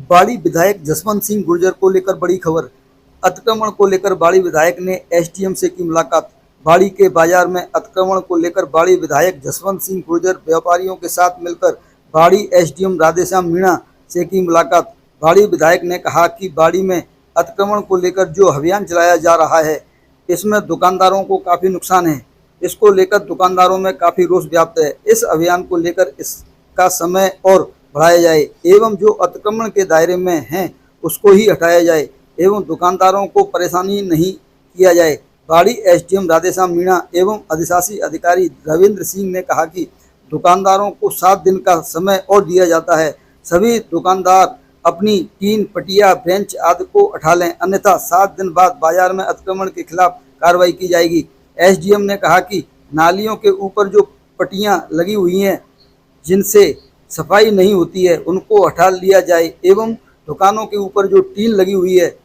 बाड़ी विधायक जसवंत सिंह गुर्जर को लेकर बड़ी खबर। अतिक्रमण को लेकर बाड़ी विधायक ने एसडीएम से की मुलाकात। बाड़ी के बाजार में अतिक्रमण को लेकर बाड़ी विधायक जसवंत सिंह गुर्जर व्यापारियों के साथ मिलकर बाड़ी एसडीएम राधेश्याम मीणा से की मुलाकात। बाड़ी विधायक ने कहा कि बाड़ी में अतिक्रमण को लेकर जो अभियान चलाया जा रहा है, इसमें दुकानदारों को काफ़ी नुकसान है। इसको लेकर दुकानदारों में काफ़ी रोष व्याप्त है। इस अभियान को लेकर इसका समय और बढ़ाया जाए एवं जो अतिक्रमण के दायरे में हैं उसको ही हटाया जाए एवं दुकानदारों को परेशानी नहीं किया जाए। बाड़ी एसडीएम राधेश्याम मीणा एवं अधिशासी अधिकारी रविंद्र सिंह ने कहा कि दुकानदारों को 7 दिन का समय और दिया जाता है। सभी दुकानदार अपनी टीन, पटिया, बेंच आदि को उठा लें, अन्यथा 7 दिन बाद बाजार में अतिक्रमण के खिलाफ कार्रवाई की जाएगी। एसडीएम ने कहा कि नालियों के ऊपर जो पट्टियां लगी हुई हैं जिनसे सफाई नहीं होती है उनको हटा लिया जाए एवं दुकानों के ऊपर जो टीन लगी हुई है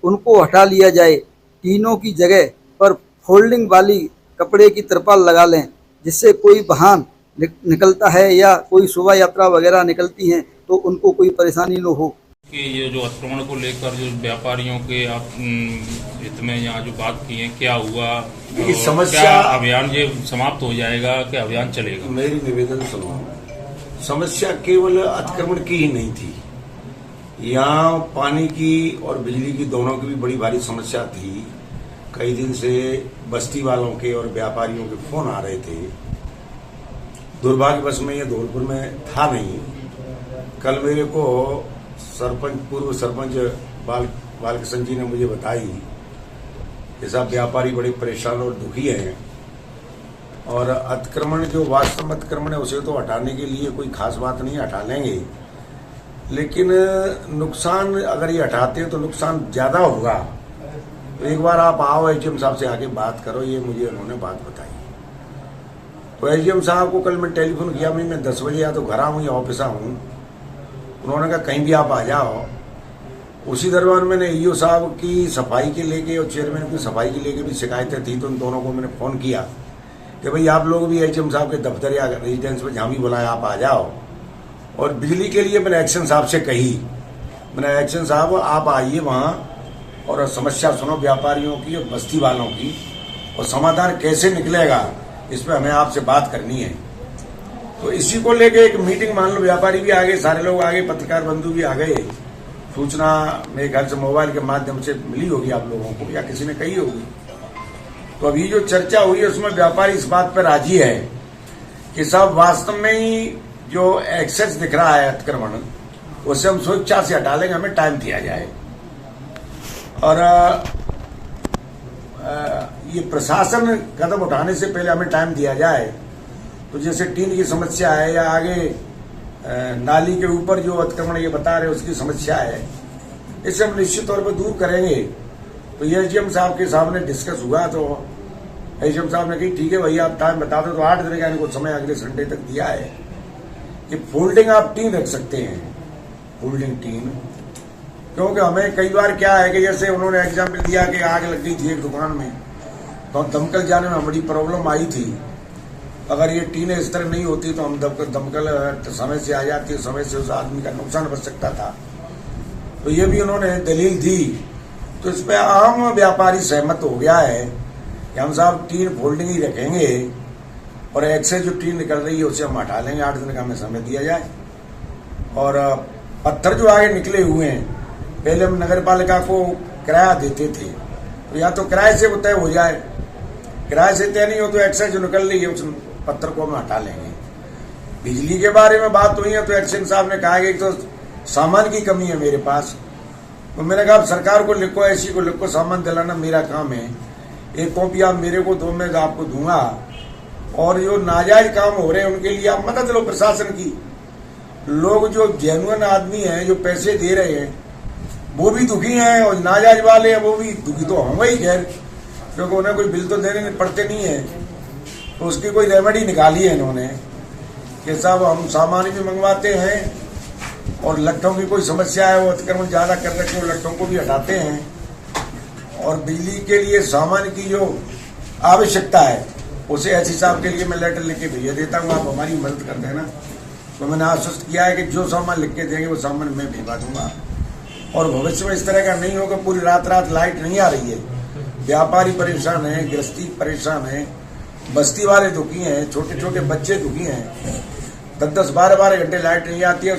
उनको हटा लिया जाए। टीनों की जगह पर फोल्डिंग वाली कपड़े की तिरपाल लगा लें, जिससे कोई वाहन निकलता है या कोई शोभा यात्रा वगैरह निकलती हैं तो उनको कोई परेशानी न हो। कि ये जो अतिक्रमण को लेकर जो व्यापारियों के आप हित में यहाँ जो बात की है, क्या हुआ? समस्या क्या अभियान ये समाप्त हो जाएगा, क्या अभियान चलेगा? मेरी निवेदन सुनो, समस्या केवल अतिक्रमण की ही नहीं थी, यहाँ पानी की और बिजली की दोनों की भी बड़ी भारी समस्या थी। कई दिन से बस्ती वालों के और व्यापारियों के फोन आ रहे थे। दुर्भाग्यवश में ये धौलपुर में था नहीं। कल मेरे को पूर्व सरपंच बालकृष्ण जी ने मुझे बताई कि साहब व्यापारी बड़े परेशान और दुखी हैं और अतिक्रमण जो वास्तव में अतिक्रमण है उसे तो हटाने के लिए कोई खास बात नहीं, हटा लेंगे, लेकिन नुकसान अगर ये हटाते हैं तो नुकसान ज्यादा होगा। तो एक बार आप आओ, एसडीएम साहब से आके बात करो, ये मुझे उन्होंने बात बताई। तो एसडीएम साहब को कल मैं टेलीफोन किया, मैं 10 बजे या तो घर आऊँ या ऑफिस आऊँ। उन्होंने कहा कहीं भी आप आ जाओ। उसी दरमियान मैंने ईओ साहब की सफाई के लेके और चेयरमैन की सफाई के लेके भी शिकायतें थी, तो उन दोनों को मैंने फोन किया कि भाई आप लोग भी एसडीएम साहब के दफ्तर या रेजिडेंस में जहाँ भी बुलाए आप आ जाओ। और बिजली के लिए मैंने एक्शन साहब से कही, मैंने एक्शन साहब आप आइए वहाँ और समस्या सुनो व्यापारियों की और बस्ती वालों की, और समाधान कैसे निकलेगा इस पर हमें आपसे बात करनी है। तो इसी को लेके एक मीटिंग, मान लो व्यापारी भी आ गए, सारे लोग आ गए, पत्रकार बंधु भी आ गए। सूचना मेरे ख्याल से मोबाइल के माध्यम से मिली होगी आप लोगों को या किसी ने कही होगी। तो अभी जो चर्चा हुई है उसमें व्यापारी इस बात पर राजी है कि साहब वास्तव में ही जो एक्सेस दिख रहा है अतिक्रमण, उसे हम स्वेच्छा से हटा लेंगे, हमें टाइम दिया जाए। और ये प्रशासन कदम उठाने से पहले हमें टाइम दिया जाए। तो जैसे टीन की समस्या है या आगे नाली के ऊपर जो अतिक्रमण ये बता रहे उसकी समस्या है, इसे हम निश्चित तौर पर दूर करेंगे। तो ये एसडीएम साहब के सामने डिस्कस हुआ, तो एसडीएम साहब ने कही ठीक है भैया आप टाइम बता दो। तो 8 दिन का इनको समय अगले संडे तक दिया है कि फोल्डिंग आप टीन रख सकते हैं, फोल्डिंग टीन। क्योंकि हमें कई बार क्या है कि जैसे उन्होंने एग्जाम्पल दिया कि आग लग गई थी एक दुकान में, तो दमकल जाने में बड़ी प्रॉब्लम आई थी। अगर ये टीनें इस तरह नहीं होती तो हम दमकल समय से आ जाती, समय से उस आदमी का नुकसान बच सकता था। तो ये भी उन्होंने दलील दी। तो इस पर आम व्यापारी सहमत हो गया है कि हम साहब टीन फोल्डिंग ही रखेंगे और एक्सेस जो टीन निकल रही है उसे हम हटा लेंगे। 8 दिन का हमें समय दिया जाए। और पत्थर जो आगे निकले हुए हैं, पहले हम नगर पालिका को किराया देते थे, तो या तो किराए से वो तय हो जाए, किराए से तय नहीं हो तो एक्सेस जो निकल रही है उस पत्थर को हम हटा लेंगे। बिजली के बारे में बात हुई है तो एक्शन साहब ने कहा कि तो सामान की कमी है मेरे पास। तो मैंने कहा सरकार को लिखो, ऐसी को लिखो, सामान दिलाना मेरा काम है। एक कॉपी आप मेरे को दो, मैं आपको दूंगा। और जो नाजायज काम हो रहे हैं उनके लिए आप मदद लो प्रशासन की। लोग जो जेन्युइन आदमी हैं, जो पैसे दे रहे हैं, वो भी दुखी हैं और नाजायज वाले हैं वो भी दुखी तो होंगे ही खैर, क्योंकि उन्हें कोई बिल तो देने पड़ते नहीं है। तो उसकी कोई रेमेडी निकाली है इन्होंने कि साहब हम सामान भी मंगवाते हैं और लट्ठों की कोई समस्या है, वो अतिक्रमण ज्यादा कर रखे वो लट्ठों को भी हटाते हैं। और बिजली के लिए सामान की जो आवश्यकता है उसे एससी साहब के लिए मैं लेटर लिख के भेज देता हूँ, आप हमारी मदद कर देना। तो मैंने आश्वस्त किया है कि जो सामान लिख के देंगे वो सामान मैं भिजवा दूंगा और भविष्य में इस तरह का नहीं होगा। पूरी रात लाइट नहीं आ रही है, व्यापारी परेशान है, गृहस्थी परेशान है, बस्ती वाले दुखी हैं, छोटे छोटे बच्चे दुखी हैं। 10-10, 12-12 घंटे लाइट नहीं आती है।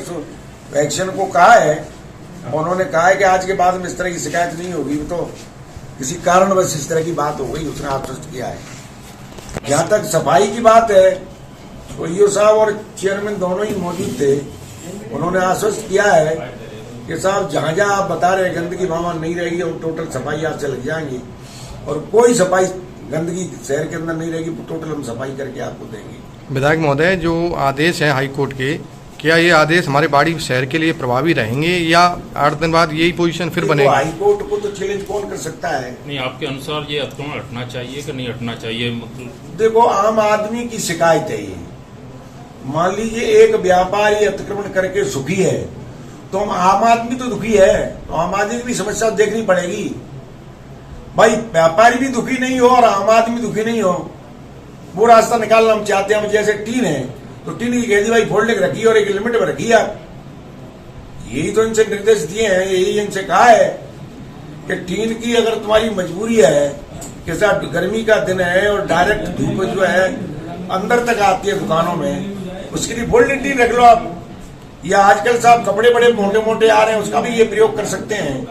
एक्शन को कहा है, उन्होंने कहा है कि आज के बाद में इस तरह की शिकायत नहीं होगी। तो किसी कारणवश इस तरह की बात हो गई, उसने आश्वस्त किया है। जहाँ तक सफाई की बात है तो ईओ साहब और चेयरमैन दोनों ही मौजूद थे। उन्होंने आश्वस्त किया है कि साहब जहाँ जहाँ आप बता रहे हैं गंदगी वहाँ नहीं रहेगी और टोटल सफाई आपसे लग जाएंगी और कोई सफाई गंदगी शहर के अंदर नहीं रहेगी, टोटल हम सफाई करके आपको देंगे। विधायक महोदय, जो आदेश हैं हाईकोर्ट के, क्या ये आदेश हमारे बाड़ी शहर के लिए प्रभावी रहेंगे या 8 दिन बाद यही पोजीशन फिर बनेगी? हाईकोर्ट को तो चैलेंज कौन कर सकता है? नहीं, आपके अनुसार ये अतिक्रमण हटना चाहिए कि नहीं हटना चाहिए? मतलब देखो, आम आदमी की शिकायत है ये। मान लीजिए एक व्यापारी अतिक्रमण करके सुखी है तो हम आम आदमी तो दुखी है, तो आम आदमी की समस्या देखनी पड़ेगी। भाई व्यापारी भी दुखी नहीं हो और आम आदमी दुखी नहीं हो, वो रास्ता निकालना हम चाहते हैं। हम जैसे टीन है तो टीन की कह दी भाई फोल्ड के रखिए और एक लिमिट में रखिए आप। यही तो इनसे निर्देश दिए हैं, यही इनसे कहा है कि टीन की अगर तुम्हारी मजबूरी है कि साहब गर्मी का दिन है और डायरेक्ट धूप जो है अंदर तक आती है दुकानों में, उसके लिए फोल्ड टीन रख लो आप। या आजकल साहब कपड़े बड़े मोटे मोटे आ रहे हैं, उसका भी ये प्रयोग कर सकते हैं।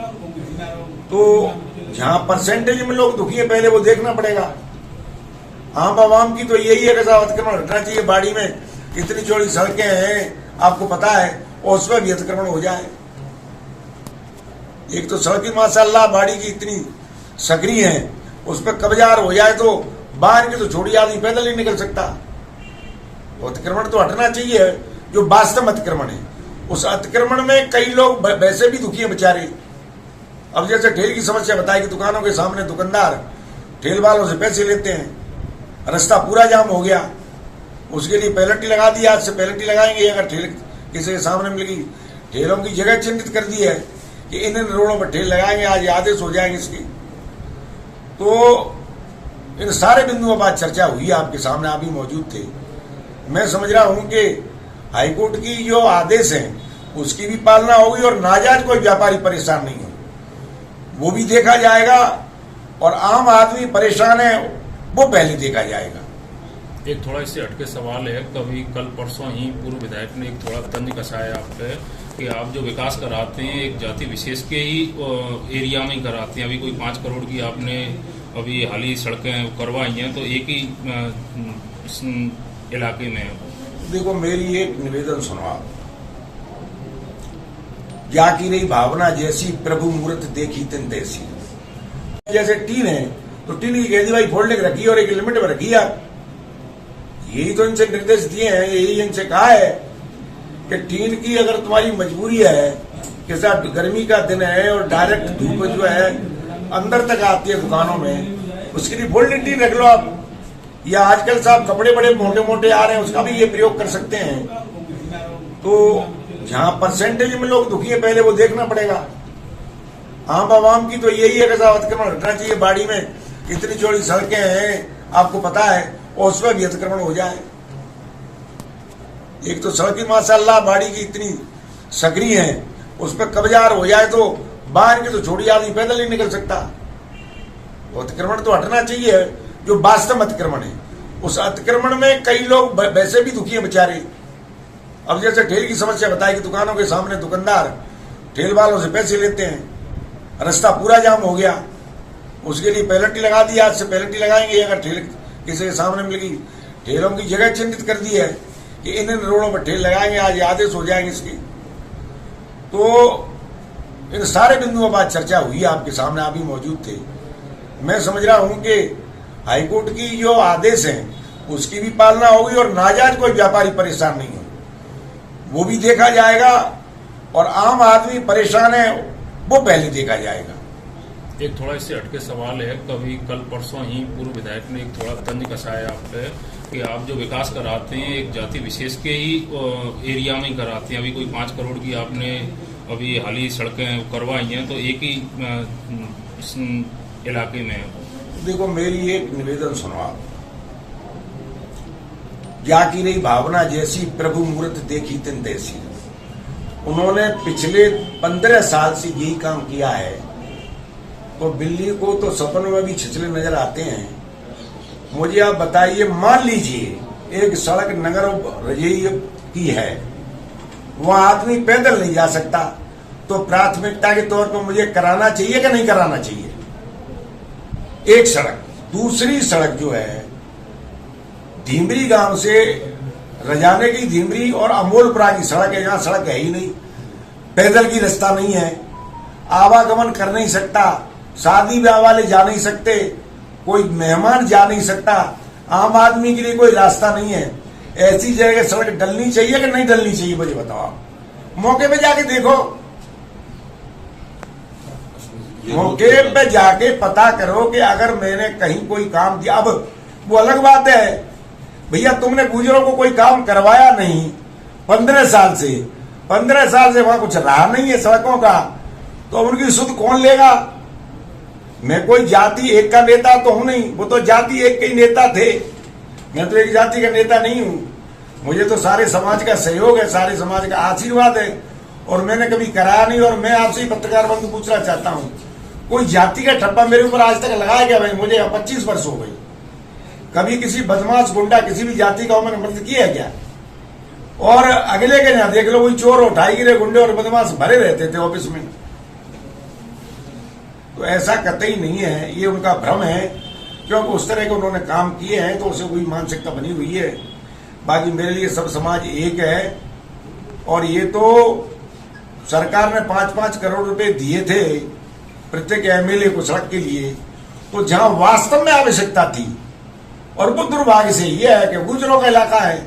तो जहां परसेंटेज में लोग दुखी है पहले वो देखना पड़ेगा। आम आवाम की तो यही है कि साहब अतिक्रमण हटना चाहिए। बाड़ी में इतनी चौड़ी सड़कें हैं, आपको पता है, और उसमें भी अतिक्रमण हो जाए। एक तो सड़कें माशाअल्लाह बाड़ी की इतनी सक्रिय है, उस पर कब्जा हो जाए तो बाहर के तो छोड़ी आदमी पैदल नहीं निकल सकता। अतिक्रमण तो हटना चाहिए, जो वास्तव अतिक्रमण है। उस अतिक्रमण में कई लोग वैसे भी दुखी हैं बेचारे। अब जैसे ठेल की समस्या बताई कि दुकानों के सामने दुकानदार ठेल वालों से पैसे लेते हैं, रास्ता पूरा जाम हो गया, उसके लिए पेनल्टी लगा दी। आज से पेनल्टी लगाएंगे अगर ठेल किसी के सामने मिलेगी। ठेलों की जगह चिन्हित कर दी है कि इन रोडों पर ठेल लगाएंगे, आज आदेश हो जाएंगे इसकी। तो इन सारे बिंदुओं पर चर्चा हुई, आपके सामने आप भी मौजूद थे। मैं समझ रहा हूं कि हाईकोर्ट की जो आदेश है उसकी भी पालना होगी और नाजायज कोई व्यापारी परेशान नहीं हो, वो भी देखा जाएगा। और आम आदमी परेशान है वो पहले देखा जाएगा। एक थोड़ा इससे हटके सवाल है, कभी कल परसों ही पूर्व विधायक ने एक थोड़ा तंज कसवाया आप पे कि आप जो विकास कराते हैं एक जाति विशेष के ही एरिया में ही कराते हैं। अभी कोई 5 करोड़ की आपने अभी हाल ही सड़कें करवाई हैं, तो एक ही इलाके में। देखो, मेरी एक निवेदन सुनो आप। क्या की रही भावना जैसी, प्रभु मूर्त देखी तिन तैसी। जैसे टीन है तो टीन की कह दी भाई फोल्ड के रखिए और एक लिमिट में रखिए आप। यही तो इनसे निर्देश दिए हैं, यही इनसे कहा है कि टीन की अगर तुम्हारी मजबूरी है कि साहब गर्मी का दिन है और डायरेक्ट धूप जो है अंदर तक आती है दुकानों में, उसके लिए फोल्ड टीन रख लो आप। या आजकल साहब कपड़े बड़े मोटे मोटे आ रहे हैं, उसका भी ये प्रयोग कर सकते हैं। तो जहां परसेंटेज में लोग दुखी है पहले वो देखना पड़ेगा। आम आवाम की तो यही है कि साहब अतिक्रमण हटना चाहिए। बाड़ी में इतनी चौड़ी सड़कें हैं, आपको पता है, और उसमें भी अतिक्रमण हो जाए। एक तो सड़कें माशाअल्लाह बाड़ी की इतनी सक्रिय है, उस पर कब्जा हो जाए तो बाहर के तो छोड़ी आदमी पैदल नहीं निकल सकता। अतिक्रमण तो हटना चाहिए, जो वास्तव अतिक्रमण है। उस अतिक्रमण में कई लोग वैसे भी दुखी हैं बेचारे। अब जैसे ठेल की समस्या बताई कि दुकानों के सामने दुकानदार ठेल वालों से पैसे लेते हैं, रास्ता पूरा जाम हो गया, उसके लिए पेनल्टी लगा दी। आज से पेनल्टी लगाएंगे अगर ठेल किसी के सामने मिलेगी। ठेलों की जगह चिन्हित कर दी है कि इन रोडों पर ठेल लगाएंगे, आज आदेश हो जाएंगे इसकी। तो इन सारे बिंदुओं पर चर्चा हुई, आपके सामने आप भी मौजूद थे। मैं समझ रहा हूं कि हाईकोर्ट की जो आदेश है उसकी भी पालना होगी और नाजायज कोई व्यापारी परेशान नहीं हो, वो भी देखा जाएगा। और आम आदमी परेशान है वो पहले देखा जाएगा। एक थोड़ा इससे हटके सवाल है, कभी कल परसों ही पूर्व विधायक ने एक थोड़ा तंज कसाया आप पे कि आप जो विकास कराते हैं एक जाति विशेष के ही एरिया में ही कराते हैं। अभी कोई 5 करोड़ की आपने अभी हाल ही सड़कें करवाई हैं, तो एक ही इलाके में। देखो, मेरी एक निवेदन सुनो आप। जाकी रही भावना जैसी, प्रभु मूर्त देखी तिन तैसी। उन्होंने पिछले 15 साल से यही काम किया है। तो बिल्ली को तो सपनों में भी छिछले नजर आते हैं। मुझे आप बताइए, मान लीजिए एक सड़क नगर रजई की है, वहां आदमी पैदल नहीं जा सकता, तो प्राथमिकता के तौर पर मुझे कराना चाहिए कि नहीं कराना चाहिए? एक सड़क। दूसरी सड़क जो है धीमरी गांव से रजाने की धीमरी और अमोलपुरा की सड़क है, जहां सड़क है ही नहीं, पैदल की रास्ता नहीं है, आवागमन कर नहीं सकता, शादी ब्याह वाले जा नहीं सकते, कोई मेहमान जा नहीं सकता, आम आदमी के लिए कोई रास्ता नहीं है। ऐसी जगह सड़क डलनी चाहिए कि नहीं डलनी चाहिए? मुझे बताओ, आप मौके पे जाके देखो, मौके पे जाके पता करो कि अगर मैंने कहीं कोई काम किया। अब वो अलग बात है भैया, तुमने गुजरों को कोई काम करवाया नहीं 15 साल से, 15 साल से वहां कुछ रहा नहीं है सड़कों का, तो उनकी सुध कौन लेगा? मैं कोई जाति एक का नेता तो हूं नहीं, वो तो जाति एक के ही नेता थे, मैं तो एक जाति का नेता नहीं हूं। मुझे तो सारे समाज का सहयोग है, सारे समाज का आशीर्वाद है, और मैंने कभी कराया नहीं। और मैं आपसे ही पत्रकार बंधु पूछना चाहता हूं, कोई जाति का ठप्पा मेरे ऊपर आज तक लगाया गया? भाई मुझे 25 वर्ष हो गई, कभी किसी बदमाश गुंडा किसी भी जाति का मैंने मदद किया है क्या? और अगले के यहाँ देख लो, कोई चोर उठाई गिरे, गुंडे और बदमाश भरे रहते थे ऑफिस में। तो ऐसा कतई नहीं है, ये उनका भ्रम है, क्योंकि उस तरह के उन्होंने काम किए हैं तो उसे कोई मानसिकता बनी हुई है। बाकी मेरे लिए सब समाज एक है। और ये तो सरकार ने 5-5 करोड़ रुपए दिए थे प्रत्येक एमएलए को सड़क के लिए, तो जहां वास्तव में आवश्यकता थी। और वो दुर्भाग्य से यह है कि गुजरों का इलाका है,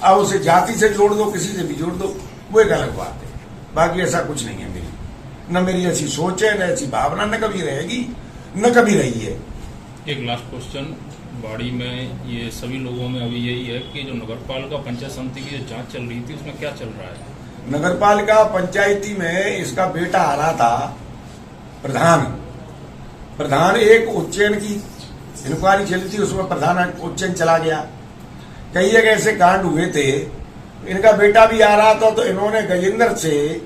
अब उसे जाति से जोड़ दो, किसी से भी जोड़ दो, वो एक अलग बात है। बाकी ऐसा कुछ नहीं है मेरी, न मेरी ऐसी सोच है, न ऐसी भावना, न कभी रहेगी, न कभी रही है। एक लास्ट क्वेश्चन, बाड़ी में ये सभी लोगों में अभी यही है कि जो नगरपालिका पंचायत समिति की जो जांच चल रही थी, उसमें क्या चल रहा है? नगरपालिका पंचायती में इसका बेटा आ रहा था प्रधान एक उच्चैन की इंक्वायरी चली थी, उसमें प्रधान उच्चैन चला गया। कई जगह ऐसे कांड हुए थे, इनका बेटा भी आ रहा था, तो इन्होंने गजेंद्र से,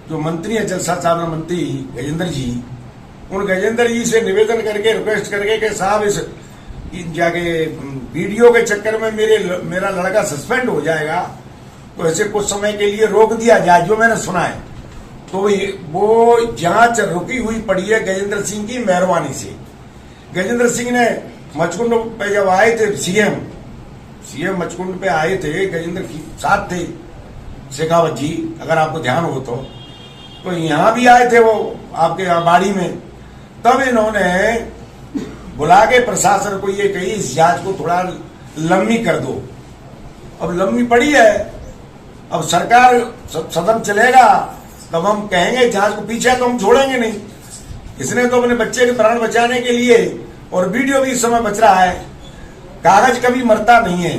जो मंत्री है जल संसाधन मंत्री गजेंद्र जी, उन गजेंद्र जी से निवेदन करके, रिक्वेस्ट करके कि साहब इस जाके वीडियो के चक्कर में मेरा लड़का सस्पेंड हो जाएगा, तो ऐसे कुछ समय के लिए रोक दिया जाए, जो मैंने सुना है। तो वो जांच रुकी हुई पड़ी है गजेंद्र सिंह की मेहरबानी से। गजेंद्र सिंह ने मचकुंड पे जब आए थे, सीएम मचकुंड पे आए थे, गजेंद्र के साथ थे शेखावत जी, अगर आपको ध्यान हो तो यहाँ भी आए थे वो आपके यहाँ बाड़ी में। तब इन्होंने बुला के प्रशासन को ये कही, इस जांच को थोड़ा लंबी कर दो। अब लंबी पड़ी है, अब सरकार सदन चलेगा तब हम कहेंगे जांच को, पीछे तो हम छोड़ेंगे नहीं। इसने तो अपने बच्चे के प्राण बचाने के लिए, और वीडियो भी इस समय बच रहा है। कागज कभी मरता नहीं है,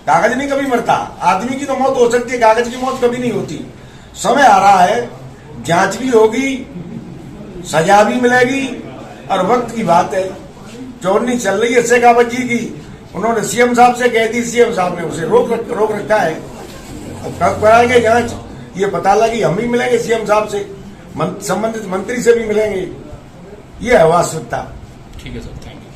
कागज नहीं कभी मरता। आदमी की तो मौत हो सकती है, कागज की मौत कभी नहीं होती। समय आ रहा है, जांच भी होगी, सजा भी मिलेगी, और वक्त की बात है। चोरनी चल रही है शेखावत जी की, उन्होंने सीएम साहब से कह दी, सीएम साहब ने उसे रोक रखा है। अब कब कराएंगे जांच, ये पता लगी, हम भी मिलेंगे सीएम साहब से, संबंधित मंत्री से भी मिलेंगे। ये है वास्तविकता। ठीक है सर, थैंक यू।